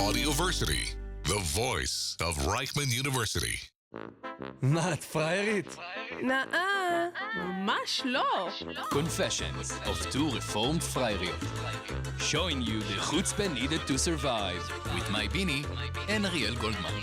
Audioversity, the voice of Reichman University. מה, את פריירית? נאה, ממש לא. Confessions of two reformed frairio. Showing you the chutzpah needed to survive. With my Bini and Ariel Goldman.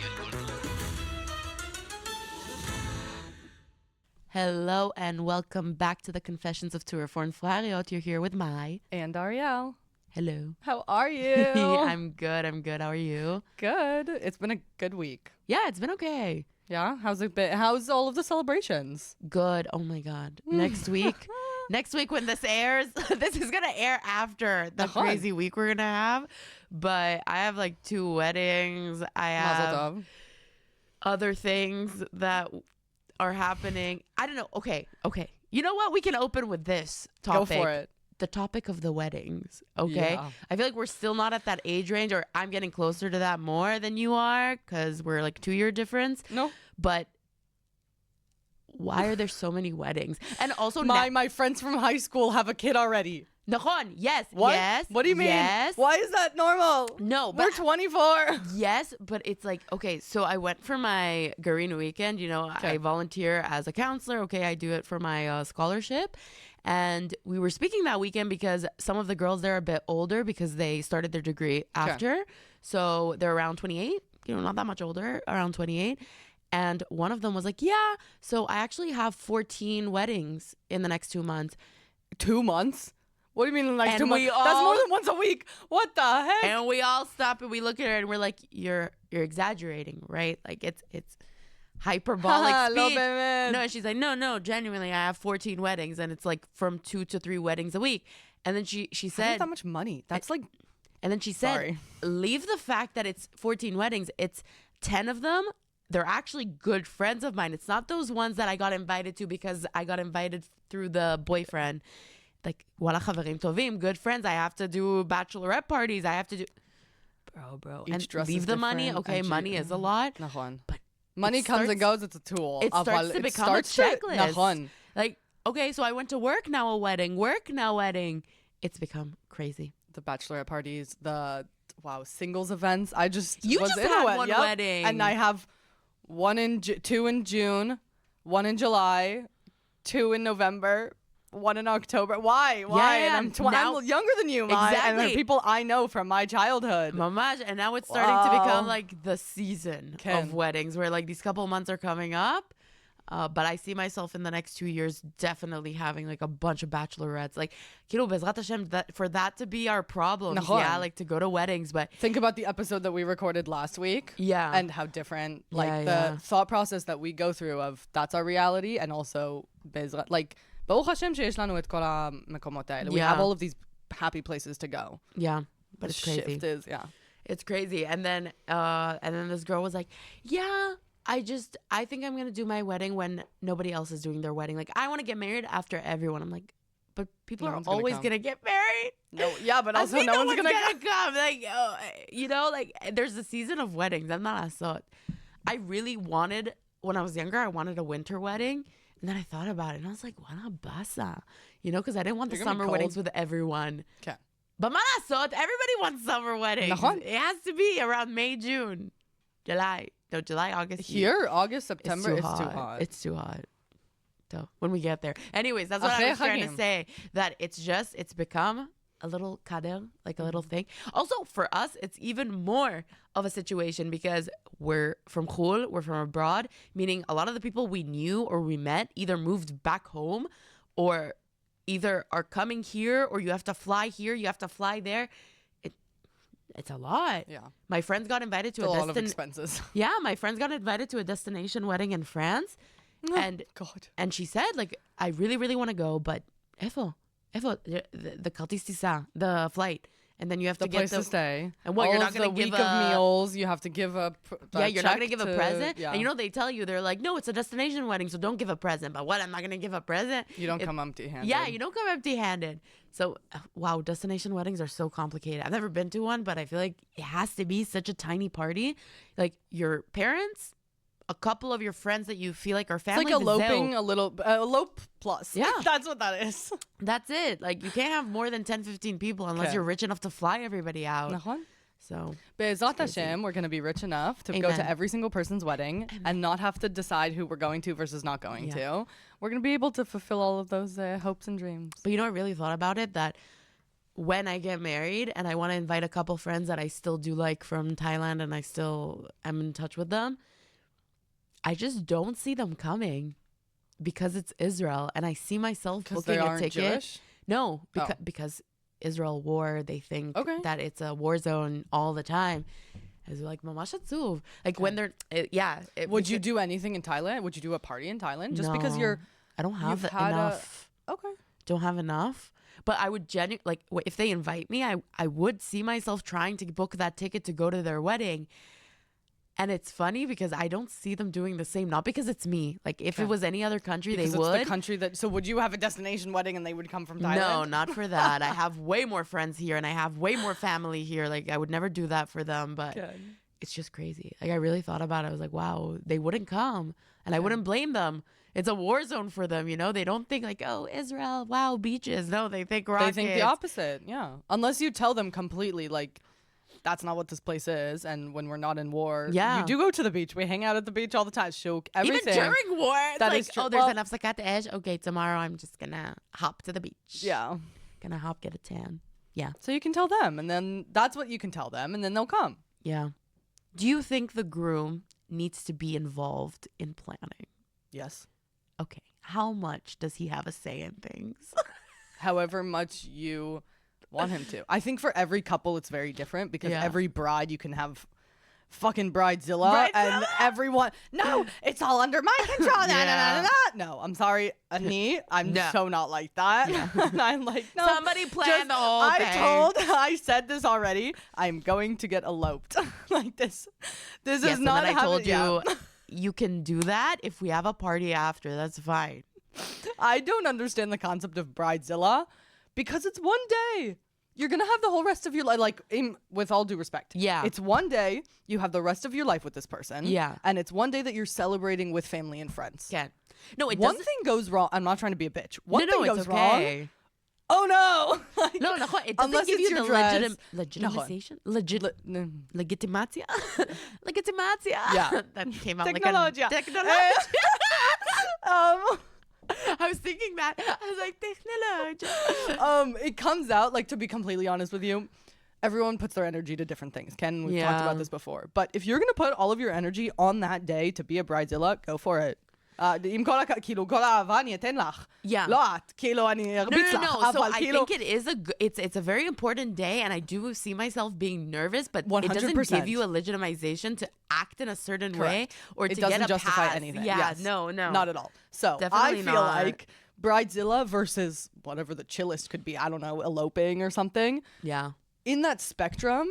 Hello and welcome back to the Confessions of Two Reformed Frariot. You're here with Mai. And Ariel. Hello. How are you? I'm good. How are you? Good. It's been a good week. Yeah, it's been okay. Yeah? How's it been? How's all of the celebrations? Good. Oh my God. Next week when this airs, this is going to air after the crazy week we're going to have. But I have like 2 weddings. I have Mazel tov. other things that are happening. I don't know. Okay. You know what? We can open with this topic. Go for it. The topic of the weddings. Okay. Yeah. I feel like we're still not at that age range, or I'm getting closer to that more than you are because we're like 2-year difference. No. But why are there so many weddings? And also my friends from high school have a kid already. Nahon, yes. What? Yes. What do you mean? Yes. Why is that normal? No, We're but 24. yes, but it's like, okay, so I went for my Garin weekend, I volunteer as a counselor. Okay, I do it for my scholarship. And we were speaking that weekend because some of the girls there are a bit older because they started their degree after. So they're around 28, not that much older, around 28. And one of them was like, yeah, so I actually have 14 weddings in the next 2 months. 2 months? What do you mean in like And 2 months? That's more than once a week. What the heck? And we all stop and we look at her and we're like, you're exaggerating, right? Like it's hyperbolic speech. No, and she's like, no, genuinely, I have 14 weddings and it's like from 2 to 3 weddings a week. And then she said, that much money? That's like. And then she said, Sorry. leave the fact that it's 14 weddings. It's 10 of them. They're actually good friends of mine. It's not those ones that I got invited to because I got invited through the boyfriend. Like, wala chaverim tovim, good friends. I have to do bachelorette parties. I have to do, bro. Each and dress leave is the money. different, Okay, and money is a lot. But money comes and goes. It's a tool. It starts to become a checklist. Like, okay, so I went to work, now a wedding. It's become crazy. The bachelorette parties, the singles events. I just You was just in had a one wedding. and I have 2 in June, 1 in July, 2 in November, 1 in October. Why? Yeah, And I'm younger than you, Mai, and Exactly. they're people I know from my childhood. Mamash, and now it's starting to become like the season Ken. of weddings where like these couple months are coming up. But I see myself in the next 2 years definitely having like a bunch of bachelorettes. Like, Bezrat Hashem, for that to be our problem. Nahon. Yeah, like to go to weddings. But Think about the episode that we recorded last week. Yeah. And how different, like Yeah, the yeah. thought process that we go through of that's our reality, and also Bezrat, like, ברוך השם שיש לנו את כל המקומות האלה. We Yeah. have all of these happy places to go. yeah, but it's crazy. Shift is, It's crazy. And then this girl was like, yeah, I think I'm going to do my wedding when nobody else is doing their wedding. Like, I want to get married after everyone. I'm like, but people No are one's gonna always come. going to get married. No, yeah, but also no one's gonna come. Like, like there's a season of weddings. I'm not asot. I really wanted, when I was younger, I wanted a winter wedding. And then I thought about it and I was like, wala basa. Because I didn't want the You're gonna be summer weddings cold. with everyone. Okay. But manasot, everybody wants summer weddings. Nahon. It has to be around May, June, July. No, July, August. Here, August, September, it's it's too hot. It's too hot. So when we get there. Anyways, that's what I was trying to say. That it's become a little kader, like a little thing. Also, for us, it's even more of a situation because we're from Chul, we're from abroad, meaning a lot of the people we knew or we met either moved back home or either are coming here, or you have to fly here, you have to fly there. It's a lot. Yeah. My friends got invited to It's a lot of expenses. Yeah, my friends got invited to a destination wedding in France. And God. and she said, like, I really, really want to go, but the kartis tisa, the flight. And then you have The to get place to stay. And what, all you're not of going the to give week of a meals, you have to give a you're not going to give a present. Yeah. And they tell you, they're like, no, it's a destination wedding, so don't give a present. But what, I'm not going to give a present? You don't come empty-handed. Yeah, you don't come empty-handed. So, wow, destination weddings are so complicated. I've never been to one, but I feel like it has to be such a tiny party. Like, your parents, a couple of your friends that you feel like are family. It's like eloping elope plus. Yeah. That's what that is. That's it. Like, you can't have more than 10, 15 people unless Okay. you're rich enough to fly everybody out. Nahon? So Be'ezrat Hashem, we're going to be rich enough to go Amen. to every single person's wedding and not have to decide who we're going to versus not going to. We're going to be able to fulfill all of those hopes and dreams. But I really thought about it, that when I get married and I want to invite a couple friends that I still do like from Thailand and I still am in touch with them, I just don't see them coming because it's Israel, and I see myself booking a ticket. Jewish? No, because Israel war, they think that it's a war zone all the time. It's like mamash atzuv. Like when they're would you do anything in Thailand? Would you do a party in Thailand? Just because I don't have enough. Don't have enough. But I would if they invite me, I would see myself trying to book that ticket to go to their wedding. And it's funny because I don't see them doing the same. Not because it's me. Like if it was any other country, because they would. It's the country that. So would you have a destination wedding and they would come from Thailand? No, not for that. I have way more friends here and I have way more family here. Like I would never do that for them. But it's just crazy. Like I really thought about it. I was like, wow, they wouldn't come, and I wouldn't blame them. It's a war zone for them, you know? They don't think like, oh, Israel, wow, beaches. No, they think rockets. They think the opposite, Unless you tell them completely, like, that's not what this place is. And when we're not in war, you do go to the beach. We hang out at the beach all the time. Shuk, everything. Even during war, it's that like, is true. Oh, there's an apsakat edge. Okay, tomorrow I'm just going to hop to the beach. Yeah. Gonna hop, get a tan. Yeah. So you can tell them. And then that's what you can tell them. And then they'll come. Yeah. Do you think the groom needs to be involved in planning? Yes. Okay. How much does he have a say in things? However much you want him to. I think for every couple it's very different because every bride you can have fucking bridezilla and everyone. No, it's all under my control. No, I'm sorry, Ani. I'm so not like that. And I'm like, no. Somebody planned the whole thing. I said this already. I'm going to get eloped. Like this. This is not. I told you. You can do that if we have a party after. That's fine. I don't understand the concept of bridezilla because it's one day. You're going to have the whole rest of your life, like, with all due respect. Yeah. It's one day. You have the rest of your life with this person. Yeah. And it's one day that you're celebrating with family and friends. Yeah. No, one thing goes wrong. I'm not trying to be a bitch. One thing goes wrong. Oh, no. Like, no, it doesn't give you the legitimization. Legitimatia. Yeah. That came out technology. Like a technology. I was thinking that. I was like, technology. It comes out, like, to be completely honest with you, everyone puts their energy to different things. Ken, we've talked about this before. But if you're going to put all of your energy on that day to be a bridezilla, go for it. Yeah. No. So I think it is it's a very important day, and I do see myself being nervous, but 100%. It doesn't give you a legitimization to act in a certain way or to get a justify pass. anything. Yeah, yes. No, not at all. So definitely I feel like bridezilla versus whatever the chillest could be. I don't know, eloping or something. Yeah. In that spectrum,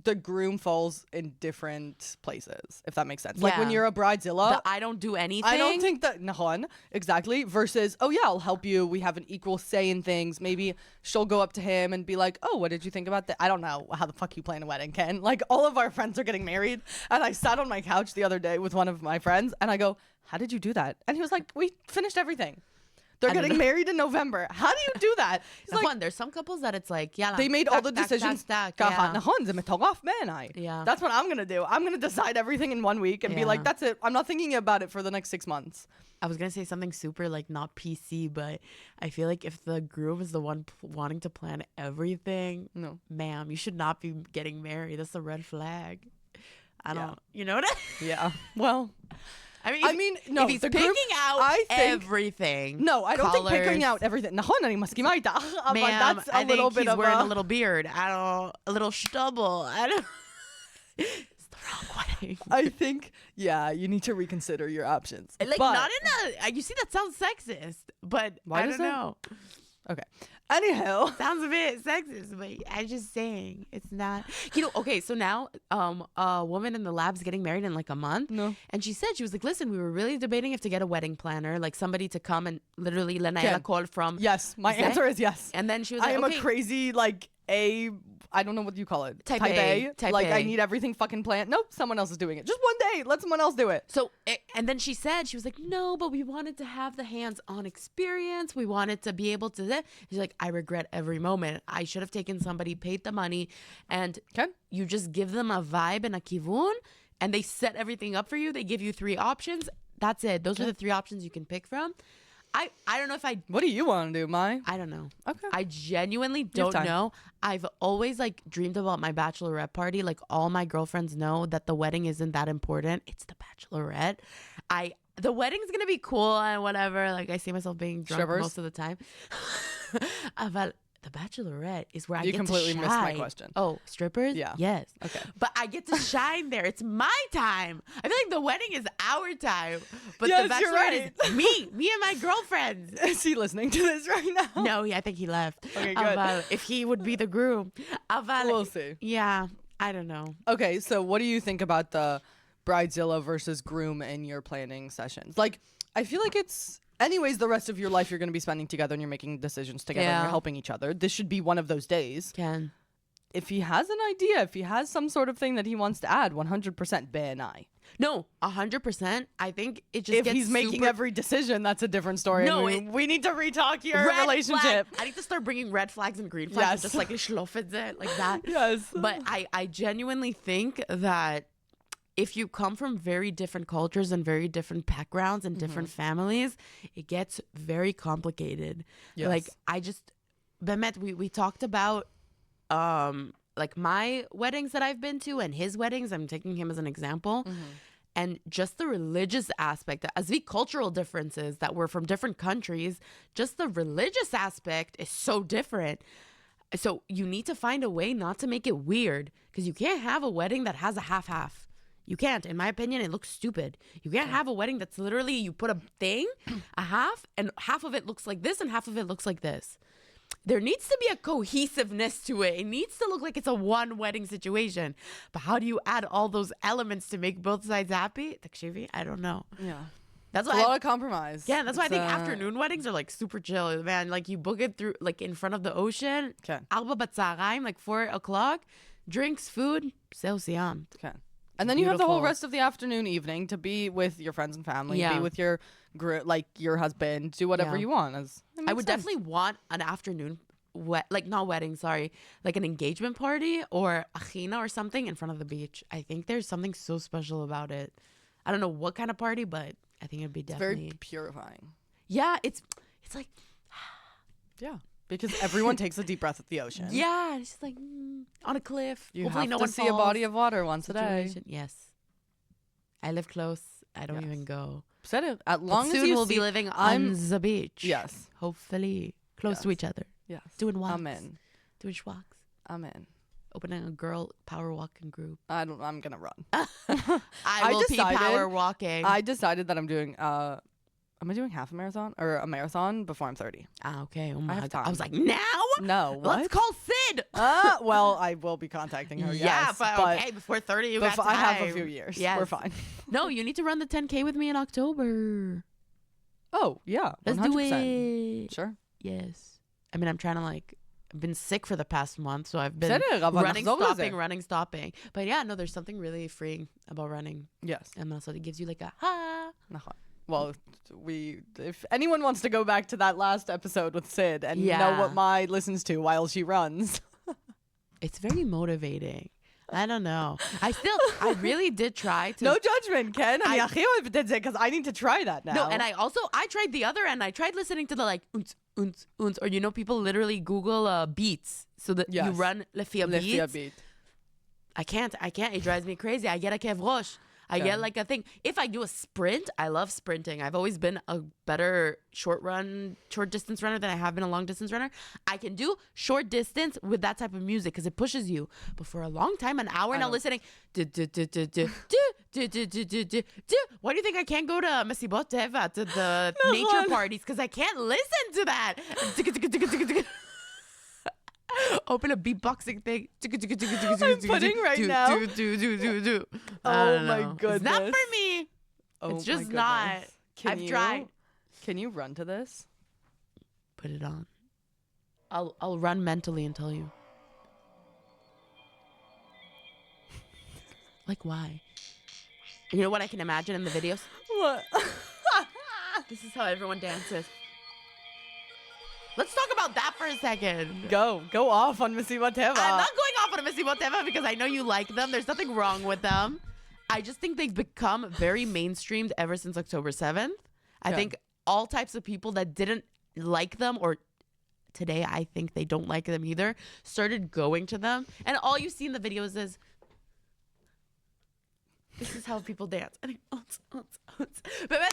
the groom falls in different places, if that makes sense. Like when you're a bridezilla, I don't do anything. I don't think that Nahon, exactly, versus, oh yeah, I'll help you. We have an equal say in things. Maybe she'll go up to him and be like, oh, what did you think about that? I don't know how the fuck you plan a wedding, Ken. Like all of our friends are getting married. And I sat on my couch the other day with one of my friends and I go, how did you do that? And he was like, we finished everything. They're getting married in November. How do you do that? Like, there's some couples that it's like, they made all the decisions. Yeah. That's what I'm going to do. I'm going to decide everything in 1 week and be like, that's it. I'm not thinking about it for the next 6 months. I was going to say something super like not PC, but I feel like if the groom is the one wanting to plan everything, no, ma'am, you should not be getting married. That's a red flag. I don't, you know what Yeah. Well, I mean, no, if he's picking out everything. No, I don't think picking out everything. Ma'am, that's a little bit he's of wearing a little beard. A little stubble. It's the wrong way. I think, you need to reconsider your options. Like, not in a, you see, that sounds sexist, but I don't know. Okay. Anyhow. Sounds a bit sexist, but I'm just saying it's not. Okay, so now a woman in the lab's getting married in like a month. No. And she said, she was like, listen, we were really debating if to get a wedding planner, like somebody to come and literally Lenaela called from. Yes, my answer is yes. And then she was like, I am a crazy, like, I don't know what you call it. Type A. Like, I need everything fucking planned. Nope, someone else is doing it. Just one day. Let someone else do it. So, and then she was like, no, but we wanted to have the hands-on experience. We wanted to be able to. She's like, I regret every moment. I should have taken somebody, paid the money, and you just give them a vibe and a kivun, and they set everything up for you. They give you 3 options. That's it. Those are the 3 options you can pick from. I don't know if I... What do you want to do, Mai? I don't know. Okay. I genuinely don't know. I've always like dreamed about my bachelorette party. Like all my girlfriends know that the wedding isn't that important. It's the bachelorette. The wedding's going to be cool and whatever. Like I see myself being drunk most of the time. But the bachelorette is where I get to shine. You completely missed my question. Oh, strippers? Yeah. Yes. Okay. But I get to shine there. It's my time. I feel like the wedding is our time. But yes, the bachelorette is me and my girlfriends. Is he listening to this right now? No, I think he left. Okay, good. If he would be the groom. We'll see. Yeah, I don't know. Okay, so what do you think about the bridezilla versus groom in your planning sessions? Like, I feel like it's... Anyways, the rest of your life you're going to be spending together and you're making decisions together and you're helping each other. This should be one of those days. If he has an idea, if he has some sort of thing that he wants to add, 100% BNI. No, 100%. I think it just if gets he's making every decision, that's a different story. No, we need to retalk your relationship. I need to start bringing red flags and green flags. Just like schloffet like that. Yes. But I genuinely think that if you come from very different cultures and very different backgrounds and different families, it gets very complicated. Yes. Like I just, Bemet, we talked about like my weddings that I've been to and his weddings. I'm taking him as an example. And just the religious aspect, as the cultural differences that were from different countries, just the religious aspect is so different. So you need to find a way not to make it weird, because you can't have a wedding that has a half-half. You can't. In my opinion, it looks stupid. You can't have a wedding that's literally you put a thing, a half, and half of it looks like this and half of it looks like this. There needs to be a cohesiveness to it. It needs to look like it's a one wedding situation. But how do you add all those elements to make both sides happy? I don't know. Yeah. That's why a lot of compromise. Yeah, that's why I think afternoon weddings are like super chill, man. Like you book it through like in front of the ocean. Okay. Alba batzaraim, like 4 o'clock. Drinks, food, siyam. Okay. And then you have the whole rest of the afternoon, evening to be with your friends and family, be with your your husband, do whatever you want. I would definitely want an afternoon, not wedding, sorry, like an engagement party or achina or something in front of the beach. I think there's something so special about it. I don't know what kind of party, but I think it'd be definitely very purifying. Yeah, it's like because everyone takes a deep breath at the ocean. Yeah, it's just like on a cliff. You Hopefully have no to one see a body of water once a day. Yes, I live close. I don't even go. Said it. As long as soon we'll be living on the beach. Yes, hopefully close to each other. Yes, doing walks. Amen. Doing schwalks. Amen. Opening a girl power walking group. I'm gonna run. I will be power walking. I decided that I'm doing. Am I doing half a marathon or a marathon before I'm 30? Ah, okay. Oh my God. time. I was like, now? No. What? Let's call Sid. Well, I will be contacting her. Yeah, yes, but okay, before 30, you got time. I have a few years. Yes. We're fine. No, you need to run the 10K with me in October. Oh, yeah. 100%. Let's do it. Sure. Yes. I mean, I'm trying to I've been sick for the past month, so I've been running, stopping. But yeah, no, there's something really freeing about running. Yes. And also it gives you like a ha. Well, if anyone wants to go back to that last episode with Sid and know what Mai listens to while she runs. It's very motivating. I don't know. I really did try to. No judgment, Ken. Because I need to try that now. No, and I tried the other end. I tried listening to the unz, or people literally Google beats so that you run le beat. I can't. It drives me crazy. I get a kev roche. I get like a thing. If I do a sprint, I love sprinting. I've always been a better short distance runner than I have been a long distance runner. I can do short distance with that type of music because it pushes you. But for a long time, an hour now listening, why do you think I can't go to Masibot Teva, to the nature parties? Because I can't listen to that. Open a beatboxing thing. I'm putting right now. Oh my goodness. It's not for me. It's just not. I've tried. Can you run to this? Put it on. I'll run mentally and tell you. Like why? You know what I can imagine in the videos? What? This is how everyone dances. Let's talk about that for a second. Go off on Masibat Teva. I'm not going off on a Masibat Teva because I know you like them. There's nothing wrong with them. I just think they've become very mainstreamed ever since October 7th. I think all types of people that didn't like them, or today I think they don't like them either, started going to them. And all you see in the videos is, this is how people dance. And but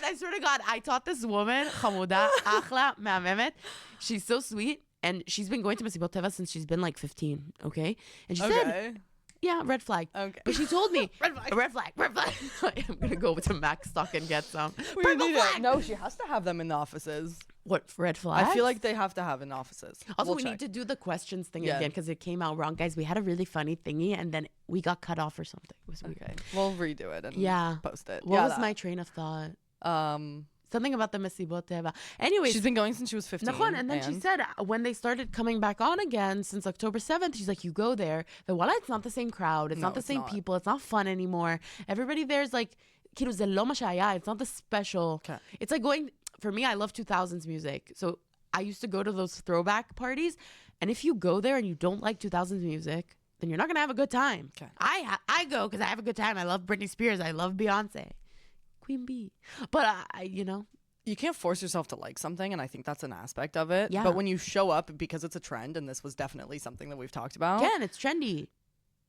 I swear to God, I taught this woman, Hamuda, Achla, Me'amemet. She's so sweet. And she's been going to Masibot Teva since she's been like 15, okay? And she said, yeah, red flag. Okay. But she told me, red flag. I'm going to go to Macstock and get some. Purple flag. No, she has to have them in the offices. What, red flags? I feel like they have to have in offices. Also, we need to do the questions thing again because it came out wrong. Guys, we had a really funny thingy and then we got cut off or something. It was weird. Okay. We'll redo it and post it. What was my train of thought? Something about the Masibot Teva. Anyways. She's been going since she was 15. And then she said when they started coming back on again since October 7th, she's like, you go there. But voila, it's not the same crowd. It's not the same people. It's not fun anymore. Everybody there's like, it's not the special. Okay. It's like going, for me, I love 2000s music. So I used to go to those throwback parties. And if you go there and you don't like 2000s music, then you're not going to have a good time. Okay. I go because I have a good time. I love Britney Spears. I love Beyonce. Queen Bee. But you can't force yourself to like something, and I think that's an aspect of it. Yeah. But when you show up because it's a trend, and this was definitely something that we've talked about. Yeah, and it's trendy.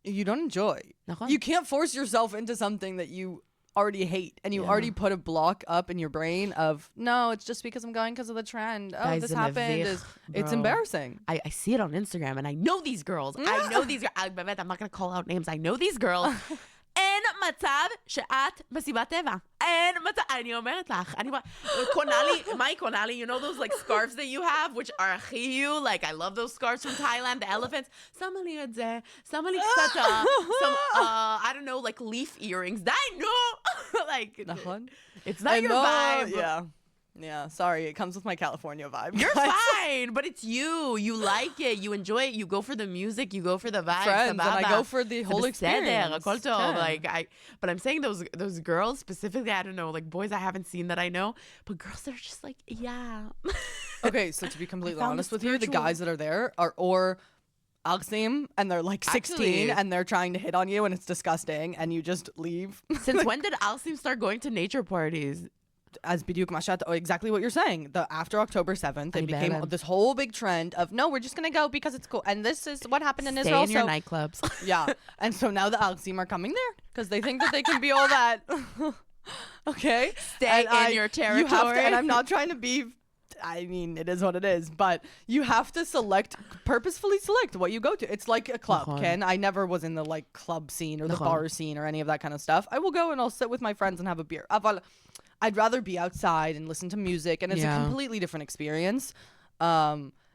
You don't enjoy. You can't force yourself into something that you already hate, and you already put a block up in your brain of, no, it's just because I'm going because of the trend. Oh, Guys, this happened. It's embarrassing. I see it on Instagram, and I know these girls. I know these girls. I'm not going to call out names. I know these girls. אין מצב שאת מסיבת טבע. אין מצב, אני אומרת לך. היא קונה לי, you know those like scarves that you have, which are achiyu, like I love those scarves from Thailand, the elephants. שמה לי את זה, שמה לי קצת, I don't know, like leaf earrings. די, נו! Like, it's not your vibe. Yeah, sorry. It comes with my California vibe. You're fine, but it's you. You like it. You enjoy it. You go for the music. You go for the vibes. Friends, and I go for the whole experience. But I'm saying those girls specifically, I don't know, like boys I haven't seen that I know, but girls that are just like, yeah. Okay, so to be completely honest with you, the guys that are there are or Alexim, and they're like 16 and they're trying to hit on you and it's disgusting and you just leave. Since when did Alexim start going to nature parties? As Bidyuk Mashat, exactly what you're saying. After October 7th, it became this whole big trend of, no, we're just going to go because it's cool. And this is what happened in Israel. Stay in your nightclubs. Yeah. And so now the Alexim are coming there because they think that they can be all that. Okay? Stay in your territory. You have to, and I'm not trying to be, I mean, it is what it is, but you have to purposefully select what you go to. It's like a club, Ken. I never was in the like club scene or the bar scene or any of that kind of stuff. I will go and I'll sit with my friends and have a beer. I'd rather be outside and listen to music, and it's a completely different experience.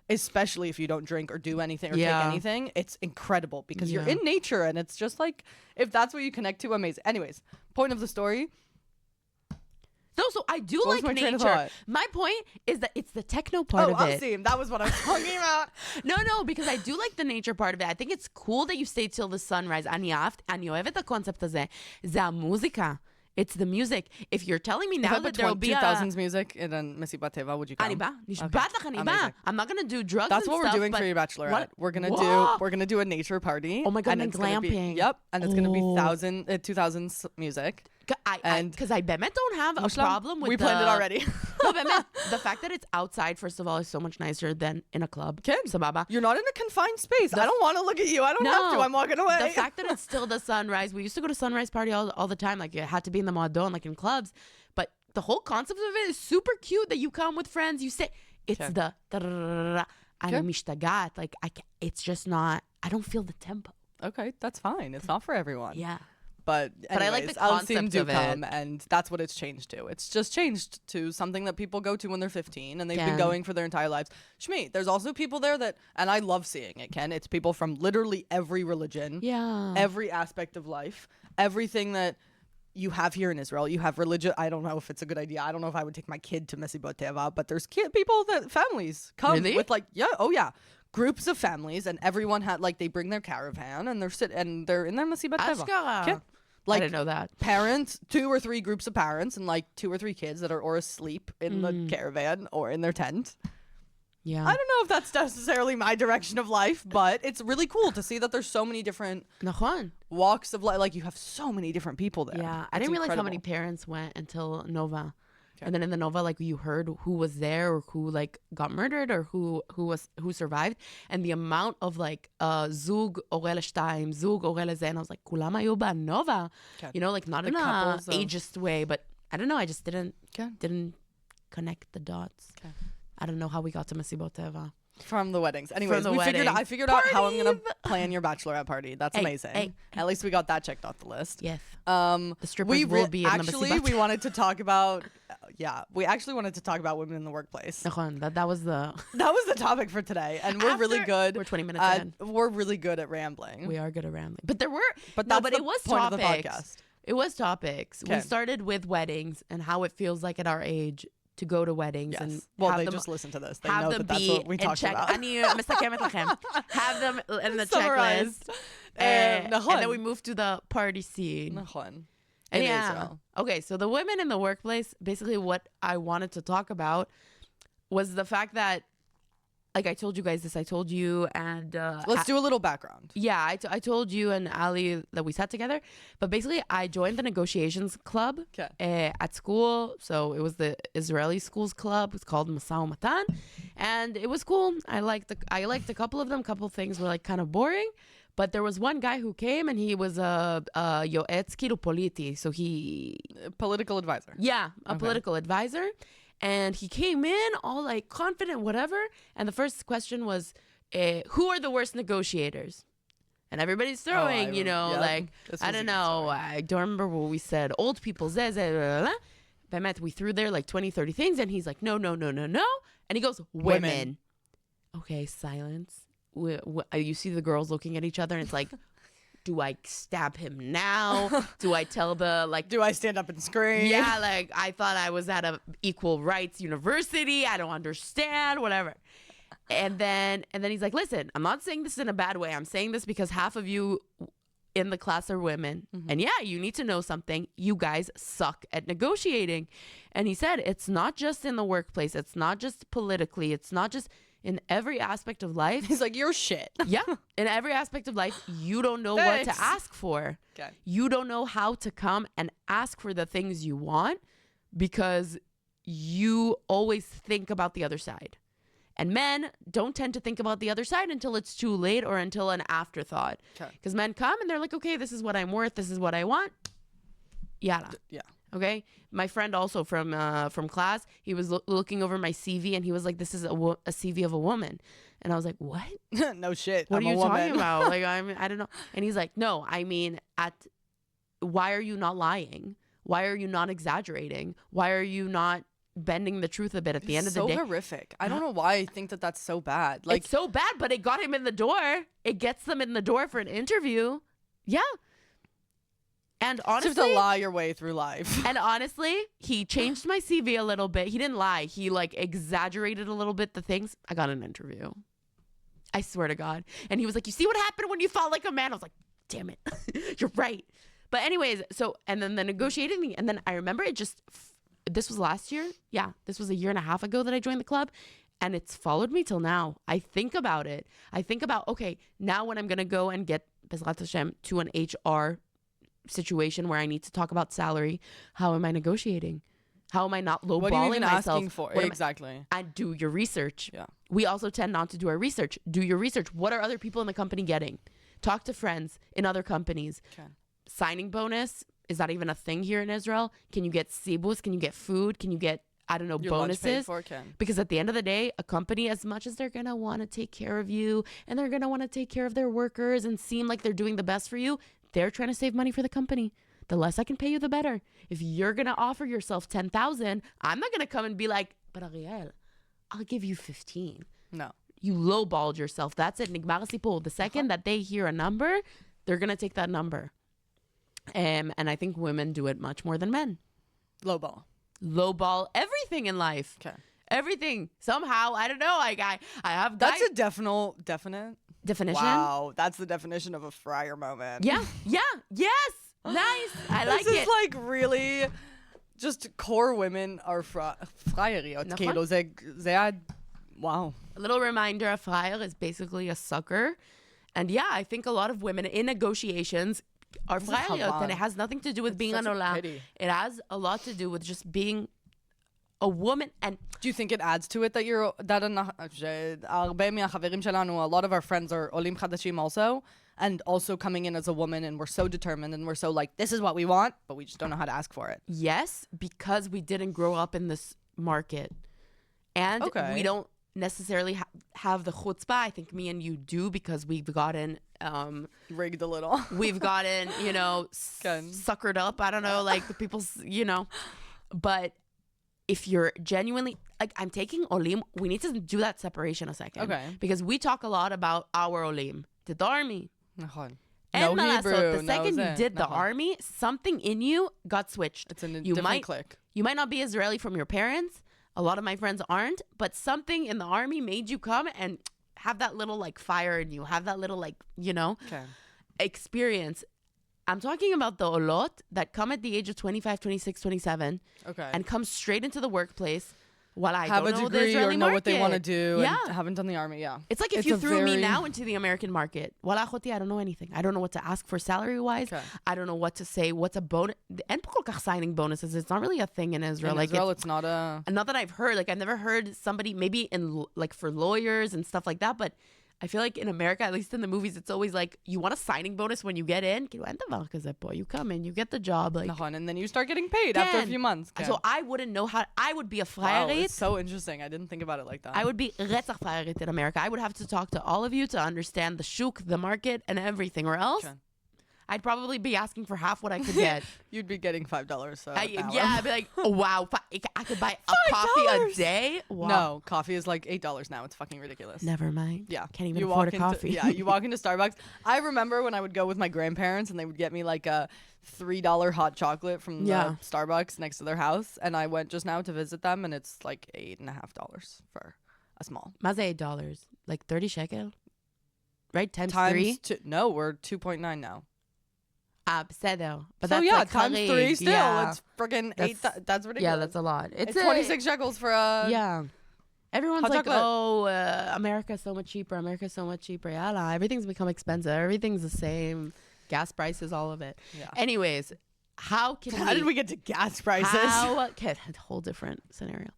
Especially if you don't drink or do anything or take anything. It's incredible because you're in nature, and it's just like, if that's what you connect to, amazing. Anyways, point of the story. No, so I do like nature. My point is that it's the techno part of it. Oh, that was what I was talking about. No, because I do like the nature part of it. I think it's cool that you stay till the sunrise. אני אוהבת את הקונספט הזה. זה המוזיקה. It's the music. If you're telling me now that there'll be 2000s music in Masibat Teva, would you come? I'm not gonna do drugs. That's and what stuff, we're doing for your bachelorette. We're gonna do a nature party. Oh my god, and glamping. And it's gonna be 2000s music. Because I באמת don't have a problem with we planned it already. No, באמת, the fact that it's outside, first of all, is so much nicer than in a club. Sababa. You're not in a confined space. I don't want to look at you. I don't have to. I'm walking away. The fact that it's still the sunrise. We used to go to sunrise party all the time. Like, it had to be in the moadon, like in clubs. But the whole concept of it is super cute that you come with friends. You sit. It's the אני משתגעת. Like, it's just not, I don't feel the tempo. Okay, that's fine. It's not for everyone. Yeah. But I like the concept of it. And that's what it's changed to. It's just changed to something that people go to when they're 15 and they've been going for their entire lives. Shmi, there's also people there that, and I love seeing it, Ken. It's people from literally every religion, every aspect of life, everything that you have here in Israel. You have religion. I don't know if it's a good idea. I don't know if I would take my kid to Masibot Teva, but there's families come with like, groups of families, and everyone had like, they bring their caravan and they're in their Masibot Teva. Like, I didn't know that. Parents, 2 or 3 groups of parents and like 2 or 3 kids that are or asleep in the caravan or in their tent. Yeah. I don't know if that's necessarily my direction of life, but it's really cool to see that there's so many different Nachon. walks of life. Like, you have so many different people there. Yeah, I It's didn't realize how incredible. many parents went until Nova. And then in the Nova, like, you heard who was there or who like got murdered or who survived, and the amount of like zug orel shtayim, zug orel ze, and I was like, kulam hayu ba'Nova, you know, like not in a couples of- ageist way, but I don't know, I just didn't Okay. connect the dots. Okay. I don't know how we got to Masibot Teva. From the weddings. Anyways, the I figured out how I'm gonna Party! plan your bachelorette party. That's Hey, amazing. hey. At least we got that checked off the list. Yes. The strippers will be in the actually Masibat. we wanted to talk about we actually wanted to talk about women in the workplace. Nachon, that was the That was the topic for today, and we're really good. We're 20 minutes in. We're really good at rambling. We are good at rambling. But there were But no, that's but the it was point of the topics. podcast. It was topics. We Okay. started with weddings and how it feels like at our age to go to weddings and Yes. Well, have they them, just listen to this. They have know them that that's be what we and talked check. about. אני מסכמת לכם. Have them in the Summarized. checklist. And נכון. then we moved to the party scene. נכון. And In yeah. Israel. Okay, so the women in the workplace, basically what I wanted to talk about was the fact that, like I told you guys this, I told you and Let's do a little background. yeah, I told you and Ali that we sat together, but basically I joined the negotiations club 'Kay. at school. So it was the Israeli schools club. It's called Masao Matan, and it was cool. I liked a couple of them. A couple of things were like kind of boring, but there was one guy who came and he was a yoetz kilu politi. So he Political advisor. a political advisor. And he came in all like confident, whatever. And the first question was, who are the worst negotiators? And everybody's throwing, like, This I was a don't good know. story. I don't remember what we said. Old people, blah, blah, blah. Bemet, we threw there like 20, 30 things. And he's like, no. And he goes, women. Okay, silence. You see the girls looking at each other and it's like, do I stab him now? Do I tell the like? Do I stand up and scream? Yeah, like I thought I was at a equal rights university. I don't understand, whatever. And then he's like, listen, I'm not saying this in a bad way. I'm saying this because half of you in the class are women. And yeah, you need to know something. You guys suck at negotiating. And he said, it's not just in the workplace. It's not just politically. It's not just in every aspect of life. He's like, you're shit. Yeah. In every aspect of life, you don't know what Thanks. to ask for. Okay. You don't know how to come and ask for the things you want because you always think about the other side. And men don't tend to think about the other side until it's too late or until an afterthought. Okay. Because men come and they're like, okay, this is what I'm worth. This is what I want. Yada. Yeah. Okay. My friend also from class, he was looking over my CV and he was like, this is a CV of a woman. And I was like, what? No shit. What I'm are you a woman. talking about? Like, I don't know. And he's like, no, I mean, why are you not lying? Why are you not exaggerating? Why are you not bending the truth a bit at the end of the day? So horrific. I don't know why I think that that's so bad. Like, It's so bad, but it got him in the door. It gets them in the door for an interview. Yeah. And you have honestly, to lie your way through life. and honestly, he changed my CV a little bit. He didn't lie. He like exaggerated a little bit the things. I got an interview. I swear to God. And he was like, you see what happened when you felt like a man? I was like, damn it. You're right. But anyways, so, and then the negotiating thing. And then I remember it just, this was last year. Yeah. This was a year and a half ago that I joined the club. And it's followed me till now. I think about it. I think about, okay, now when I'm going to go and get, Bezrat Hashem, to an HR situation where I need to talk about salary, how am I negotiating? How am I not lowballing What are you even myself? asking for? What am I- Exactly. And do your research. Yeah. We also tend not to do our research. Do your research. What are other people in the company getting? Talk to friends in other companies. Okay. Signing bonus, is that even a thing here in Israel? Can you get sibus? Can you get food? Can you get, I don't know, Your lunch paid bonuses? for, Ken. Because at the end of the day, a company, as much as they're going to want to take care of you and they're going to want to take care of their workers and seem like they're doing the best for you, they're trying to save money for the company. The less I can pay you, the better. If you're going to offer yourself 10,000, I'm not going to come and be like, but Ariel, I'll give you 15. No. You lowballed yourself. That's it. Nigmar sipur. The second that they hear a number, they're going to take that number. And I think women do it much more than men. Lowball. Lowball everything in life. Okay. Everything. Somehow, I don't know. Like I have That's guys- a definite definition. Wow, that's the definition of a fryer moment. Yeah. Yes. Nice. I like this it. is like really just core women are frierיות. נכון. כאילו, זה Wow. A little reminder, a freier is basically a sucker. And yeah, I think a lot of women in negotiations are freier, and it has nothing to do with being an olam. It has a lot to do with just being a woman. And do you think it adds to it that you're that הרבה מהחברים שלנו, a lot of our friends are עולים חדשים also, and also coming in as a woman, and we're so determined and we're so like, this is what we want, but we just don't know how to ask for it. Yes, because we didn't grow up in this market, and we don't necessarily have the chutzpah. I think me and you do, because we've gotten rigged a little. We've gotten, suckered up. I don't know, like the people's, but if you're genuinely, like, I'm taking olim, we need to do that separation a second. Okay. Because we talk a lot about our olim. Did the army. No Hebrew. The second you did the army, something in you got switched. It's in a different clique. You might not be Israeli from your parents. A lot of my friends aren't. But something in the army made you come and have that little, like, fire in you. Have that little, like, experience. I'm talking about the olot that come at the age of 25, 26, 27. Okay. And come straight into the workplace. Well, I have don't a know degree the Israeli or know market. what they want to do and haven't done the army. Yeah. It's like if you threw me now into the American market. Well, I don't know anything. I don't know what to ask for salary-wise. Okay. I don't know what to say. What's a bonus? And signing bonuses. It's not really a thing in Israel. In Israel, it's not a... Not that I've heard. Like, I've never heard somebody, maybe in, like, for lawyers and stuff like that, but I feel like in America, at least in the movies, it's always like, you want a signing bonus when you get in. You come in, you get the job. Like, and then you start getting paid after a few months. So I wouldn't know how, I would be a freierit. Wow, it's so interesting. I didn't think about it like that. I would be retzach freierit in America. I would have to talk to all of you to understand the shuk, the market, and everything, or else I'd probably be asking for half what I could get. You'd be getting $5 I'd be like, oh, wow, I could buy a coffee a day? Wow. No, coffee is like $8 now. It's fucking ridiculous. Never mind. Yeah. Can't even afford a coffee. You walk into Starbucks. I remember when I would go with my grandparents and they would get me like a $3 hot chocolate from the Starbucks next to their house. And I went just now to visit them and it's like $8.50 for a small. Maze $8. Like 30 shekel? Right? Times 3? No, we're 2.9 now. But so that's like times 3 still. Yeah. It's freaking 8. That's ridiculous. Yeah, that's a lot. It's 26 shekels for a Everyone's hot like, chocolate. America's so much cheaper. America's so much cheaper. Yalla, everything's become expensive. Everything's the same. Gas prices, all of it. Yeah. Anyways, how did we get to gas prices? Okay, a whole different scenario.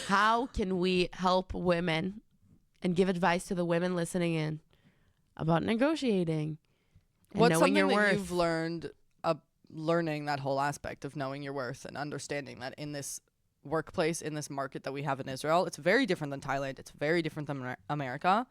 How can we help women and give advice to the women listening in about negotiating? And what's knowing something your that worth? you've learned, learning that whole aspect of knowing your worth and understanding that in this workplace, in this market that we have in Israel, it's very different than Thailand. It's very different than America.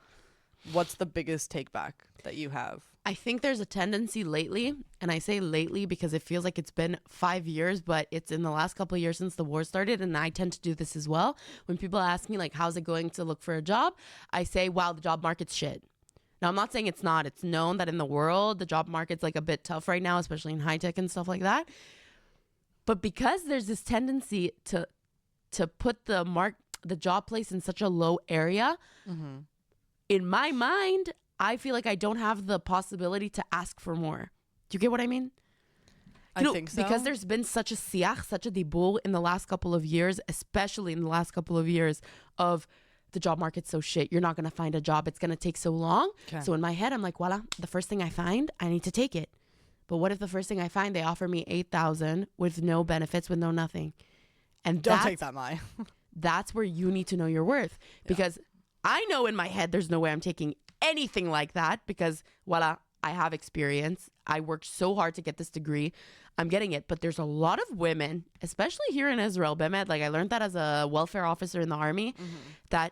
What's the biggest take back that you have? I think there's a tendency lately, and I say lately because it feels like it's been 5 years, but it's in the last couple of years since the war started, and I tend to do this as well. When people ask me, like, how's it going to look for a job? I say, wow, the job market's shit. Now, I'm not saying it's not. It's known that in the world, the job market's like a bit tough right now, especially in high tech and stuff like that. But because there's this tendency to put the job place in such a low area, in my mind, I feel like I don't have the possibility to ask for more. Do you get what I mean? I think so. Because there's been such a siach, such a dibur in the last couple of years, especially in the last couple of years, of the job market's so shit. You're not going to find a job. It's going to take so long. Okay. So in my head, I'm like, voila, the first thing I find, I need to take it. But what if the first thing I find, they offer me $8,000 with no benefits, with no nothing? And don't take that, Mai. That's where you need to know your worth. Because I know in my head, there's no way I'm taking anything like that because, voila, I have experience. I worked so hard to get this degree. I'm getting it. But there's a lot of women, especially here in Israel, Bemed, like I learned that as a welfare officer in the army, that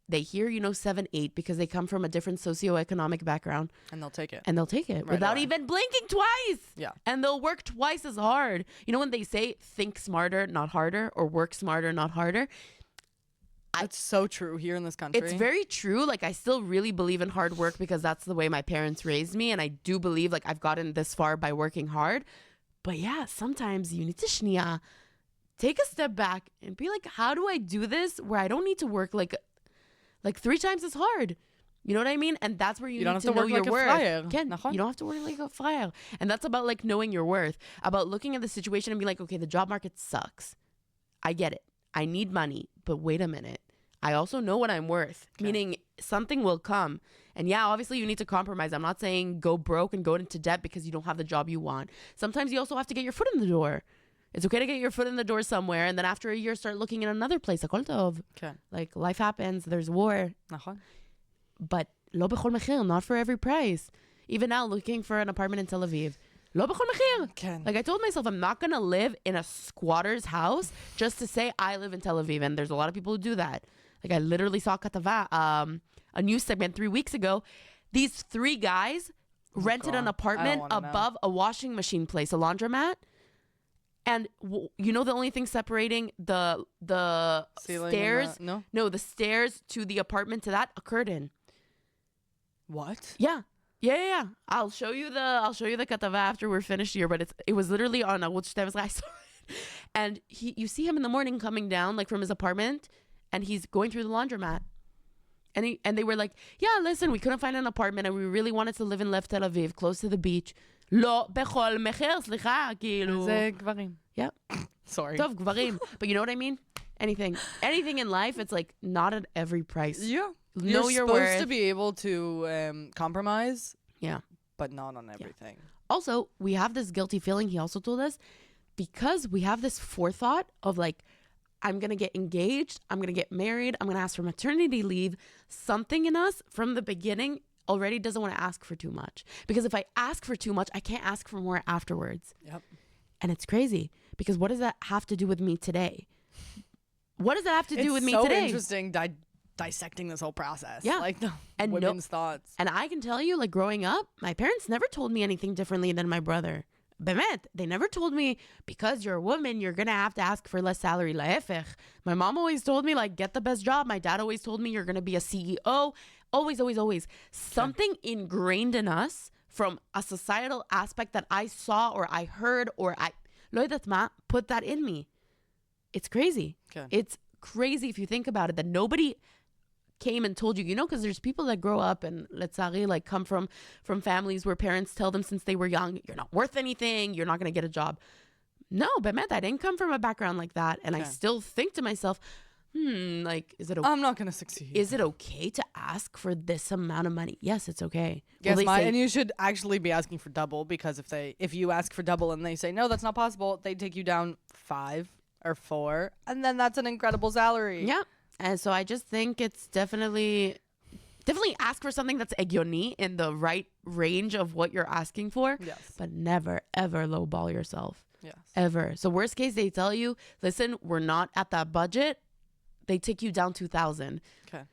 they hear, 7, 8 because they come from a different socioeconomic background. And they'll take it. Right without away. Even blinking twice. Yeah. And they'll work twice as hard. You know when they say think smarter, not harder, or work smarter, not harder? That's so true here in this country. It's very true. Like, I still really believe in hard work because that's the way my parents raised me. And I do believe, like, I've gotten this far by working hard. But yeah, sometimes you need to take a step back and be like, how do I do this where I don't need to work like 3 times as hard? You know what I mean? And that's where you need to know your worth. You don't have to work like a freier. And that's about, like, knowing your worth. About looking at the situation and being like, okay, the job market sucks. I get it. I need money. But wait a minute. I also know what I'm worth, meaning something will come. And yeah, obviously you need to compromise. I'm not saying go broke and go into debt because you don't have the job you want. Sometimes you also have to get your foot in the door. It's okay to get your foot in the door somewhere, and then after a year start looking in another place. Like life happens, there's war. But לא בכל מחיר, not for every price. Even now, looking for an apartment in Tel Aviv. לא בכל מחיר. Like I told myself, I'm not going to live in a squatter's house just to say I live in Tel Aviv. And there's a lot of people who do that. Like I literally saw Katava, a news segment 3 weeks ago. These 3 guys rented an apartment above a washing machine place, a laundromat. And you know the only thing separating the stairs, the stairs to the apartment to that, a curtain. What? Yeah. I'll show you the katava after we're finished here, but it was literally on a I saw it. And you see him in the morning coming down like from his apartment, and he's going through the laundromat. And they were like, yeah, listen, we couldn't find an apartment and we really wanted to live in Lev Tel Aviv, close to the beach. לא בכל מחיר, סליחה, כאילו. זה גברים. Yeah. Sorry. טוב, גברים. But you know what I mean? Anything in life, it's like not at every price. Yeah. Know You're your supposed worth. to be able to compromise. Yeah. But not on everything. Yeah. Also, we have this guilty feeling, he also told us, because we have this forethought of like, I'm going to get engaged, I'm going to get married, I'm going to ask for maternity leave. Something in us from the beginning already doesn't want to ask for too much. Because if I ask for too much, I can't ask for more afterwards. Yep. And it's crazy. Because what does that have to do with me today? What does that have to do with me today? It's so interesting dissecting this whole process. Yeah. Like the and women's thoughts. And I can tell you, like growing up, my parents never told me anything differently than my brother. באמת, they never told me, because you're a woman, you're going to have to ask for less salary. להפך. My mom always told me, like, get the best job. My dad always told me, you're going to be a CEO. Always, always, always. Something ingrained in us from a societal aspect that I saw or I heard or I, לא יודעת מה, put that in me. It's crazy. Okay. It's crazy if you think about it, that nobody came and told you, you know, because there's people that grow up and letzari, like come from families where parents tell them since they were young, you're not worth anything, you're not going to get a job. No, but man, I didn't come from a background like that. And I still think to myself, like, is it okay? I'm not going to succeed. Is it okay to ask for this amount of money? Yes, it's okay. Yes, and you should actually be asking for double, because if you ask for double and they say, no, that's not possible, they take you down 5 or 4, and then that's an incredible salary. Yeah. And so I just think it's definitely ask for something that's egioni, in the right range of what you're asking for. Yes. But never, ever lowball yourself. Yes. Ever. So worst case, they tell you, listen, we're not at that budget. They take you down 2,000. Okay.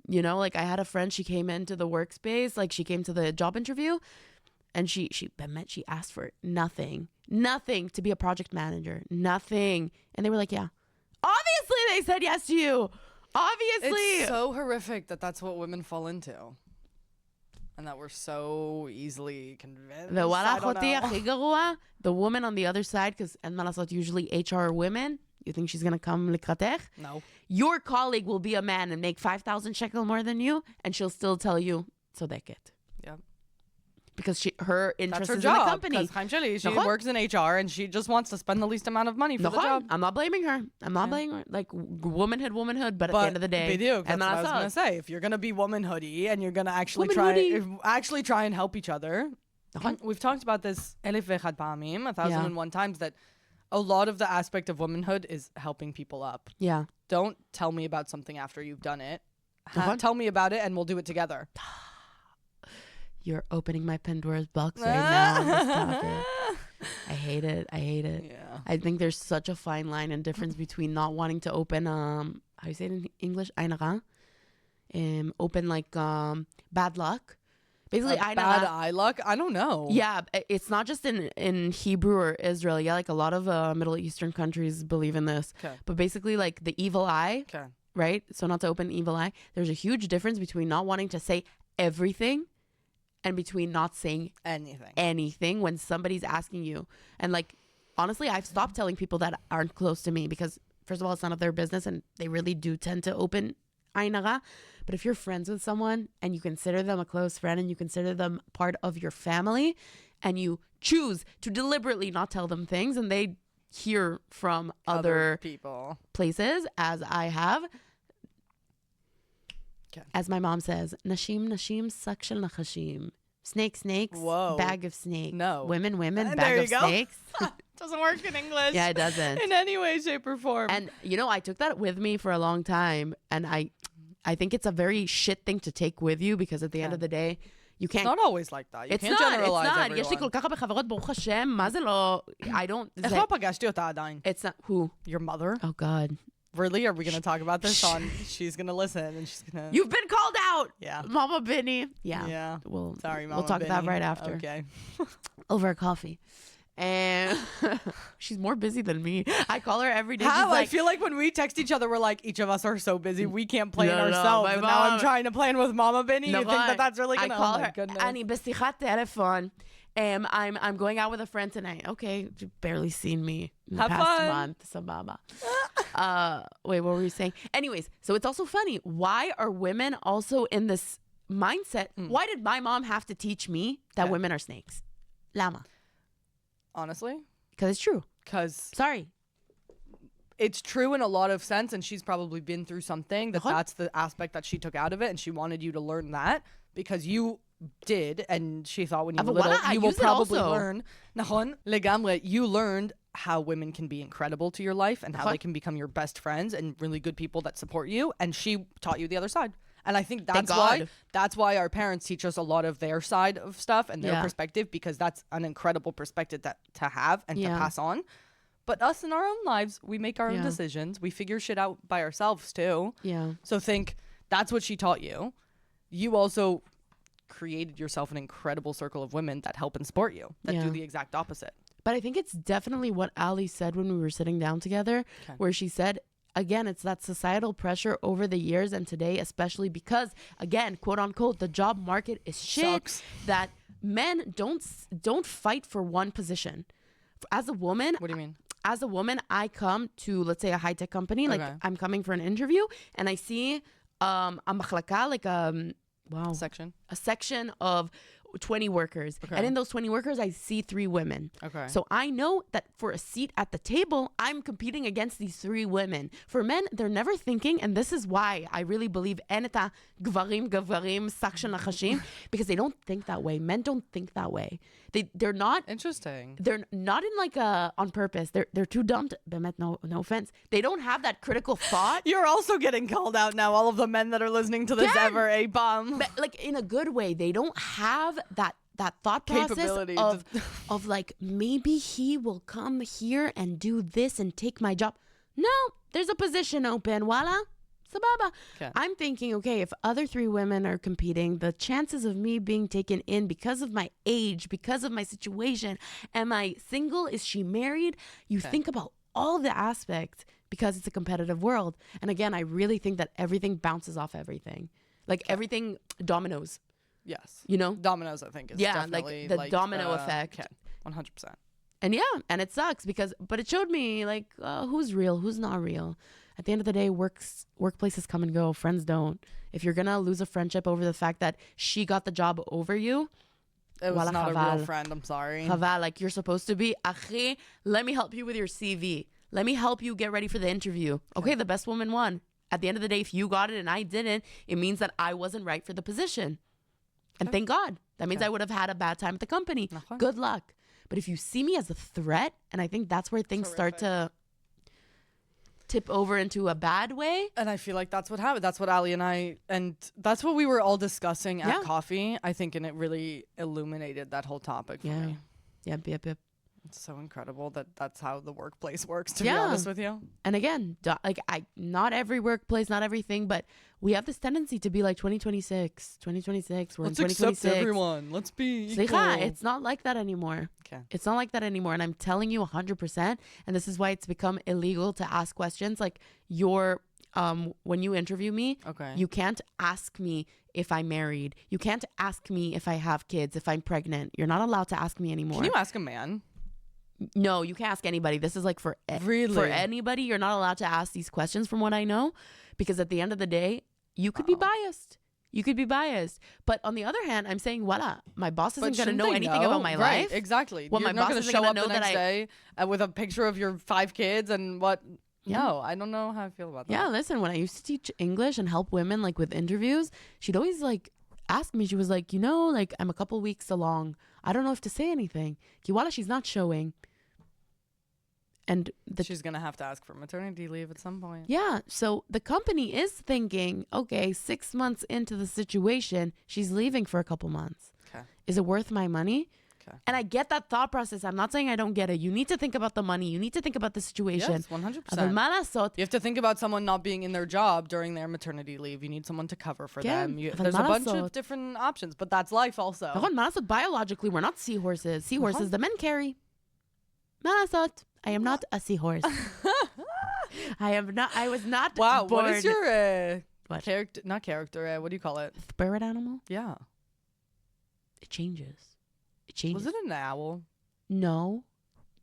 You know, like I had a friend, she came into the workspace, like she came to the job interview, and she asked for nothing to be a project manager, nothing. And they were like, yeah. Obviously they said yes to you. Obviously. It's so horrific that that's what women fall into. And that we're so easily convinced. The woman on the other side, because usually HR women, you think she's going to come likratech? No. Your colleague will be a man and make 5,000 shekel more than you, and she'll still tell you, tzodeket. Yeah. Because her interest That's is her job, in the company. Because she works in HR and she just wants to spend the least amount of money for the job. I'm not blaming her. Blaming her. Like, womanhood, but at the end of the day. Bediuk, that's what I was going to say. If you're going to be womanhoody and you're going to actually try and help each other. We've talked about this 1,001 times, that a lot of the aspect of womanhood is helping people up. Yeah. Don't tell me about something after you've done it. Tell me about it and we'll do it together. You're opening my Pandora's box right now on this topic. I hate it. Yeah. I think there's such a fine line and difference between not wanting to open, how you say it in English? Ainara. Open like bad luck. Basically, bad eye luck? I don't know. Yeah, it's not just in Hebrew or Israel. Yeah, like a lot of Middle Eastern countries believe in this. Okay. But basically, like the evil eye, right? So not to open evil eye. There's a huge difference between not wanting to say everything and between not saying anything when somebody's asking you. And like, honestly, I've stopped telling people that aren't close to me, because first of all, it's none of their business and they really do tend to open ainara. But if you're friends with someone and you consider them a close friend and you consider them part of your family, and you choose to deliberately not tell them things, and they hear from other people, places, as I have, As my mom says, nashim, sak shel nachashim. Snakes, Whoa. bag of snakes. No. Women, There bag you of go. snakes. Doesn't work in English. Yeah, it doesn't. In any way, shape, or form. And, I took that with me for a long time. And I think it's a very shit thing to take with you because at the end of the day, you can't. It's not always like that. You can't generalize everyone. יש לי כל כך הרבה חברות, ברוך השם, מה זה לא... I don't... איך לא פגשתי אותה עדיין? It's not... Who? Your mother? Oh, God. Really? Are we going to talk about this on... She's going to listen and she's going to... You've been called out! Yeah. Mama Benny. Yeah. Yeah. Sorry, Mama We'll talk about that Benny. right after. Okay. Over a coffee. And she's more busy than me. I call her every day. How? She's like, I feel like when we text each other, we're like, each of us are so busy, we can't plan No, ourselves. my And now I'm mom- trying to plan with Mama Benny. You think that that's really going to... I call oh my her, goodness. אני בשיחת טלפון. I'm going out with a friend tonight. Okay, you've barely seen me in the Have past fun. month. Sababa. Wait, what were you saying? Anyways, so it's also funny. Why are women also in this mindset? Why did my mom have to teach me that women are snakes? Lama. Honestly? Because it's true. Because Sorry. it's true in a lot of sense, and she's probably been through something that's the aspect that she took out of it, and she wanted you to learn that because you did, and she thought when you were little, I you will use it probably also. learn. Nahon, legamre, you learned how women can be incredible to your life and how they can become your best friends and really good people that support you, and she taught you the other side. And I think that's why our parents teach us a lot of their side of stuff and their perspective, because that's an incredible perspective to have and to pass on. But us in our own lives, we make our own decisions. We figure shit out by ourselves too. Yeah. So think that's what she taught you. You also created yourself an incredible circle of women that help and support you, that do the exact opposite. But I think it's definitely what Ali said when we were sitting down together, where she said, again, it's that societal pressure over the years and today, especially because, again, quote unquote, the job market is shit. Sucks. That men don't fight for one position. As a woman, What do you mean? As a woman, I come to, let's say, a high tech company. Like I'm coming for an interview, and I see a machlaka, like Section. a section of 20 workers. And in those 20 workers, I see 3 women. Okay. So I know that for a seat at the table, I'm competing against these 3 women. For men, they're never thinking, and this is why I really believe eneta gvarim section nachashim, because they don't think that way. Men don't think that way. They're not Interesting. They're not in like a on purpose. They're too dumb to, no offense. They don't have that critical thought. You're also getting called out now, all of the men that are listening to this ever, a bum. But like in a good way. They don't have that thought process Capability of like, maybe he will come here and do this and take my job. No, there's a position open. Voila. Sababa. Okay. I'm thinking, okay, if other 3 women are competing, the chances of me being taken in because of my age, because of my situation, am I single? Is she married? You think about all the aspects because it's a competitive world. And again, I really think that everything bounces off everything. Like everything dominoes. Yes. You know? Dominoes, I think, is Yeah, definitely like the domino effect. Okay. 100%. And and it sucks but it showed me like who's real, who's not real. At the end of the day, workplaces come and go, friends don't. If you're gonna lose a friendship over the fact that she got the job over you, It was Wala not a chaval. real friend, I'm sorry. chaval, like you're supposed to be, Achi, let me help you with your CV. Let me help you get ready for the interview. Okay, the best woman won. At the end of the day, if you got it and I didn't, it means that I wasn't right for the position. And thank God. That means I would have had a bad time at the company. Good luck. But if you see me as a threat, and I think that's where things start to tip over into a bad way. And I feel like that's what happened. That's what Ali and I, and that's what we were all discussing at coffee, I think, and it really illuminated that whole topic for me. Yep. It's so incredible that that's how the workplace works, to be honest with you. And again, not every workplace, not everything, but we have this tendency to be like 2026. We're in 2026. Accept everyone. Let's be equal. Slicha, it's not like that anymore. Okay. It's not like that anymore. And I'm telling you 100%. And this is why it's become illegal to ask questions. Like when you interview me, you can't ask me if I'm married. You can't ask me if I have kids, if I'm pregnant. You're not allowed to ask me anymore. Can you ask a man? No, you can't ask anybody. This is like for Really? for anybody. You're not allowed to ask these questions from what I know, because at the end of the day, you could be biased. You could be biased. But on the other hand, I'm saying, voila, my boss isn't going to know anything about my Right, life. exactly. Well, You're my not boss going to isn't show gonna up know the that next day with a picture of your 5 kids and what No, I don't know how I feel about that. Yeah, listen, when I used to teach English and help women like with interviews, she'd always like ask me, she was like, like I'm a couple weeks along. I don't know if to say anything. Kiwala, she's not showing. And she's going to have to ask for maternity leave at some point. Yeah. So the company is thinking, okay, 6 months into the situation, she's leaving for a couple months. Okay. Is it worth my money? Okay. And I get that thought process. I'm not saying I don't get it. You need to think about the money. You need to think about the situation. Yes, 100%. אבל מה לעשות? You have to think about someone not being in their job during their maternity leave. You need someone to cover for them. אבל There's a מה bunch לעשות? of different options, but that's life also. נכון, מה לעשות? Biologically, we're not seahorses. Seahorses, the men carry. מה לעשות? I am not a seahorse. I was not Wow, born. what is your What? character? Not character. What do you call it? Spirit animal? Yeah. It changes. It changes. Was it an owl? No.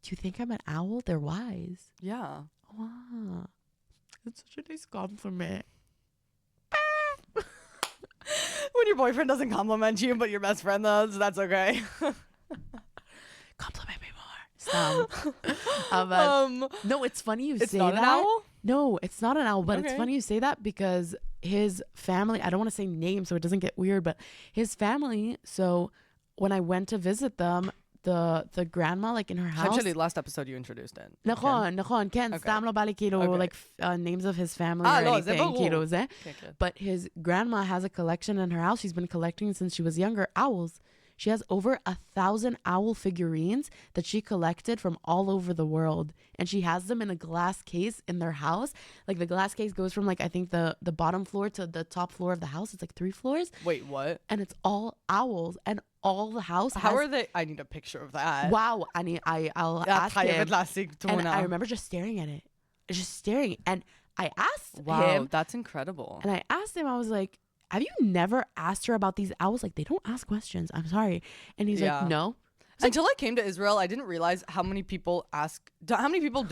Do you think I'm an owl? They're wise. Yeah. Wow. That's such a nice compliment. When your boyfriend doesn't compliment you, but your best friend does, that's okay. Compliment me more. Stop. No, it's funny you It's say not that. an owl? No, it's not an owl, but it's Okay. funny you say that because his family, I don't want to say names so it doesn't get weird, but his family, so when I went to visit them, the grandma, like in her house. Actually, last episode you introduced it. נכון, כן, Okay. סתם לא בא לי כאילו, Okay. like names of his family Ah, or לא, זה anything, ברור. כאילו זה. Okay, good. But his grandma has a collection in her house. She's been collecting since she was younger, owls. She has over 1,000 owl figurines that she collected from all over the world. And she has them in a glass case in their house. Like the glass case goes from like, I think the bottom floor to the top floor of the house. It's like 3 floors. Wait, what? And it's all owls. And all the house How has... are they? I need a picture of that. Wow. I'll ask him. And I remember just staring at it. Just staring. And I asked him. That's incredible. And I asked him, I was like, have you never asked her about these owls? Like, they don't ask questions. I'm sorry. And he's Yeah. like, no. Until I came to Israel, I didn't realize how many people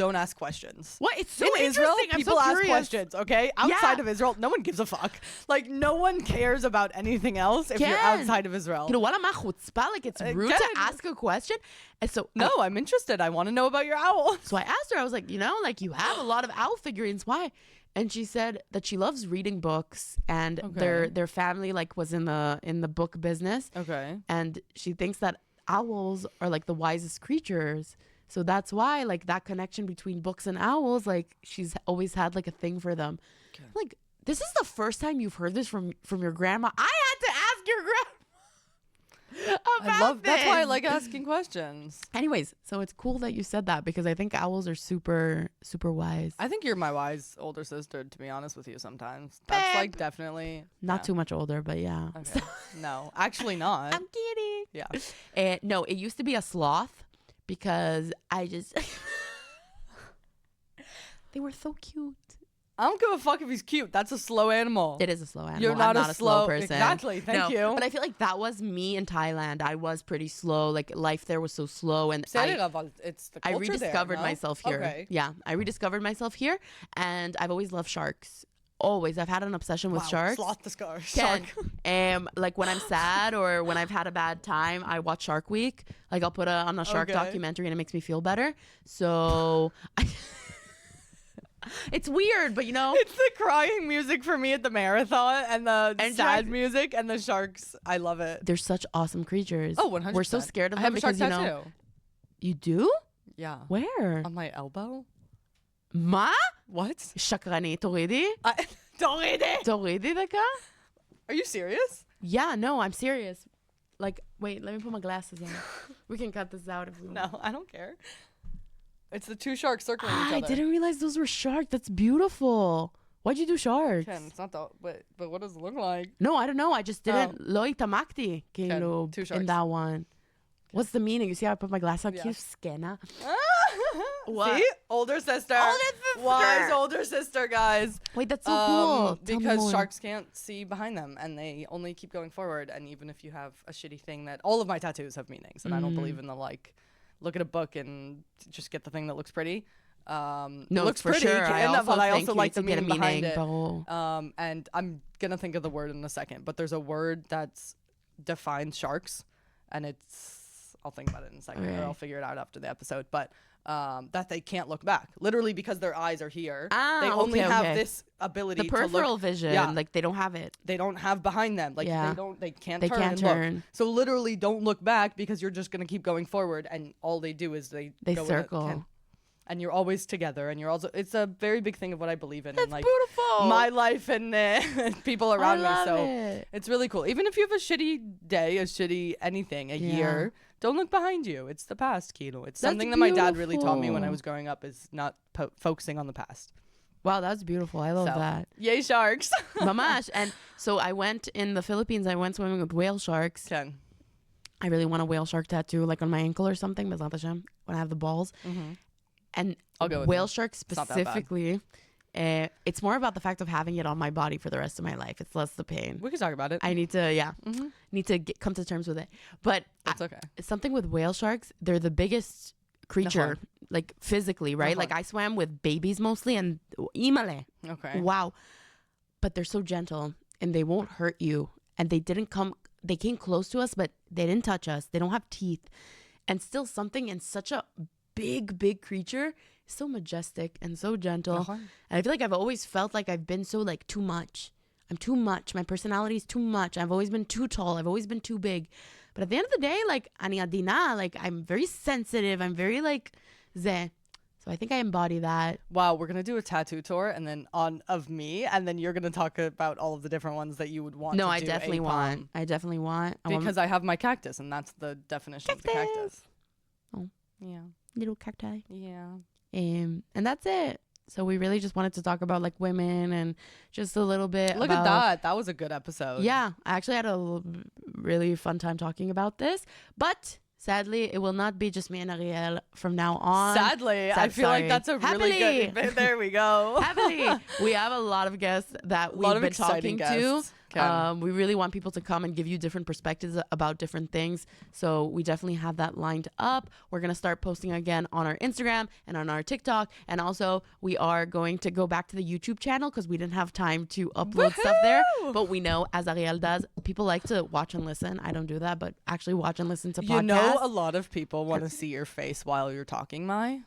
don't ask questions. What? It's so In interesting. Israel, I'm people so ask curious. questions, okay? Outside Yeah. of Israel, no one gives a fuck. Like, no one cares about anything else if you're Ken. outside of Israel. You know, what am I chutzpah? Like, it's rude to Ken. ask a question. And so, No, I'm interested. I want to know about your owl. so I asked her, I was like, like, you have a lot of owl figurines. Why? And she said that she loves reading books and Okay. their family, like, was in the book business. Okay. And she thinks that owls are like the wisest creatures. So that's why like that connection between books and owls, like she's always had like a thing for them. Okay. Like this is the first time you've heard this from your grandma. I had to ask your grandma about That's why I this. like asking questions. Anyways, so it's cool that you said that because I think owls are super, super wise. I think you're my wise older sister, to be honest with you sometimes. That's Babe. like definitely Not yeah. too much older, but yeah. Okay. No, actually not. I'm kidding. Yeah. No, it used to be a sloth because I just they were so cute. I don't give a fuck if he's cute. That's a slow animal. It is a slow animal. You're not I'm a a slow slow- person. Exactly. Thank you. But I feel like that was me in Thailand. I was pretty slow. Like life there was so slow, and It's the I culture rediscovered there, no? myself here. Okay. Yeah, I rediscovered myself here, and I've always loved sharks. Always, I've had an obsession with Wow, sharks. Sloth the scar. Ken, Shark. like when I'm sad or when I've had a bad time, I watch Shark Week. Like I'll put on a shark Okay. documentary and it makes me feel better. So it's weird, but It's the crying music for me at the marathon and the And sad sharks- music and the sharks. I love it. they're such awesome creatures. Oh, 100%. We're so scared of I them have a shark because tattoo. you do? Yeah. Where? On my elbow? מה? What? שקרנית, תורידי. Don't תורידי דקה. Are you serious? Yeah, no, I'm serious. Like, wait, let me put my glasses on. We can cut this out if we want. No, I don't care. It's the two sharks circling each I other. didn't realize those were sharks. That's beautiful. Why'd you do sharks? Ken, it's not the. But what does it look like? No, I don't know. I just didn't. לא התעמקתי, כאילו, two in sharks. that one. What's the meaning? You see how I put my glasses on? Yeah. Cute scanner. What? See? Older sister. Wise older sister, guys. Wait, that's so cool. Tell me Because more. sharks can't see behind them and they only keep going forward. And even if you have a shitty thing that all of my tattoos have meanings, and I don't believe in the like, look at a book and just get the thing that looks pretty. No, looks for pretty, sure. but I also think like you the need to meaning get a behind it. but- And I'm gonna think of the word in a second, but there's a word that's defines sharks, and it's I'll think about it in a second, Okay. or I'll figure it out after the episode. But that they can't look back, literally because their eyes are here. They only have this ability The to look. peripheral vision, Yeah. like they don't have it. They don't have behind them. Like Yeah. they can't They turn can't and turn. look. So literally don't look back because you're just gonna keep going forward, and all they do is they go in a circle. and you're always together, and you're also, it's a very big thing of what I believe in. That's and like beautiful. my life and people around me. love So it. it's really cool. Even if you have a shitty day, a shitty anything, a year, don't look behind you. It's the past, Kino. It's That's something that my dad really taught me when I beautiful. was growing up, is not focusing on the past. Wow, that's beautiful. I love So, that. Yay, sharks. Mamash. And so I went in the Philippines, I went swimming with whale sharks. Ken. I really want a whale shark tattoo, like on my ankle or something, Bezat Hashem, when I have the balls. And I'll go with whale you. sharks not that bad. specifically, it's more about the fact of having it on my body for the rest of my life. It's less the pain. We can talk about it. I need to, come to terms with it. But That's okay. something with whale sharks, they're the biggest creature, like physically, right? Like I swam with babies mostly, and imale. Okay. Wow. But they're so gentle and they won't hurt you. And they came close to us, but they didn't touch us. They don't have teeth. And still something in such a big creature is so majestic and so gentle. And I feel like I've always felt like I've been so like too much. I'm too much. My personality is too much. I've always been too tall. I've always been too big. But at the end of the day, like ani adina, like I'm very sensitive. I'm very like zeh. So I think I embody that. Wow, we're gonna do a tattoo tour, and then of me, and then you're gonna talk about all of the different ones that you would want. No, to I do definitely want. I definitely want. I want because I have my cactus, and that's the definition of the cactus. Oh. Yeah, little cacti. yeah. And that's it. So we really just wanted to talk about like women and just a little bit. Look at that. That was a good episode. Yeah, I actually had a really fun time talking about this, but sadly, it will not be just me and Ariel from now on. Sadly, I feel like that's a really good. There we go. Happily, we have a lot of guests that lot we've of been exciting talking to. guests. Ken. We really want people to come and give you different perspectives about different things. So we definitely have that lined up. We're going to start posting again on our Instagram and on our TikTok. And also we are going to go back to the YouTube channel because we didn't have time to upload stuff there. But we know, as Ariel does, people like to watch and listen. I don't do that, but actually watch and listen to podcasts. You know, a lot of people want to see your face while you're talking, Mai.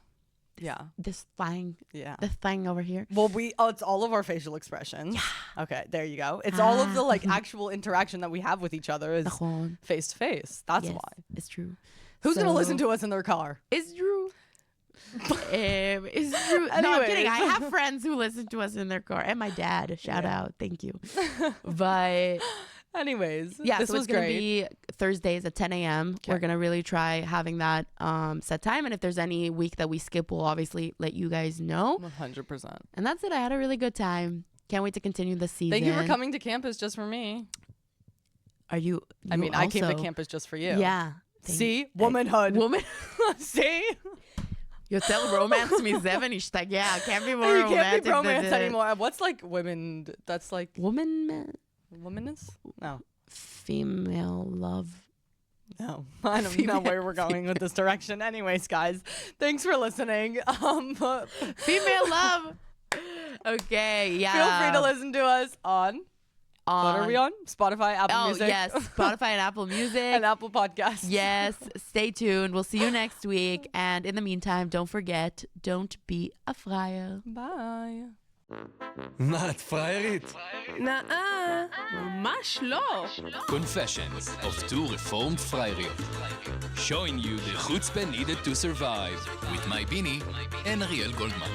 Yeah. This thing. Yeah. This thing over here. Well, it's all of our facial expressions. Yeah. Okay, there you go. It's all of the like actual interaction that we have with each other is face to face. That's Yes, why. it's true. Who's gonna listen to us in their car? It's true. It's true. No, I'm Anyways. kidding. I have friends who listen to us in their car, and my dad. Shout out, thank you. But Anyways, yeah, this so was it's gonna great. be Thursdays at 10 a.m. We're gonna really try having that set time, and if there's any week that we skip, we'll obviously let you guys know. 100%. And that's it. I had a really good time. Can't wait to continue the season. Thank you for coming to campus just for me. Are you? I mean, I came to also- campus just for you. Yeah. See, womanhood. Woman. See, יותר romance מזה ונשתגע. Can't be more you romantic can't be than romance this. anymore. What's like women? That's like womanist? No, Female love. no. I don't know where we're going with this direction. Anyways, guys, thanks for listening. Female love. Okay, yeah. Feel free to listen to us on. What are we on? Spotify, Apple Oh, Music. yes. Spotify and Apple Music. and Apple Podcasts. Yes. Stay tuned. We'll see you next week. And in the meantime, don't forget, don't be a fryer. Bye. מה, את פריירית? נאה, ממש לא. Confessions of two reformed Freirioch. Showing you the chutzpah needed to survive with my Bini and Ariel Goldman.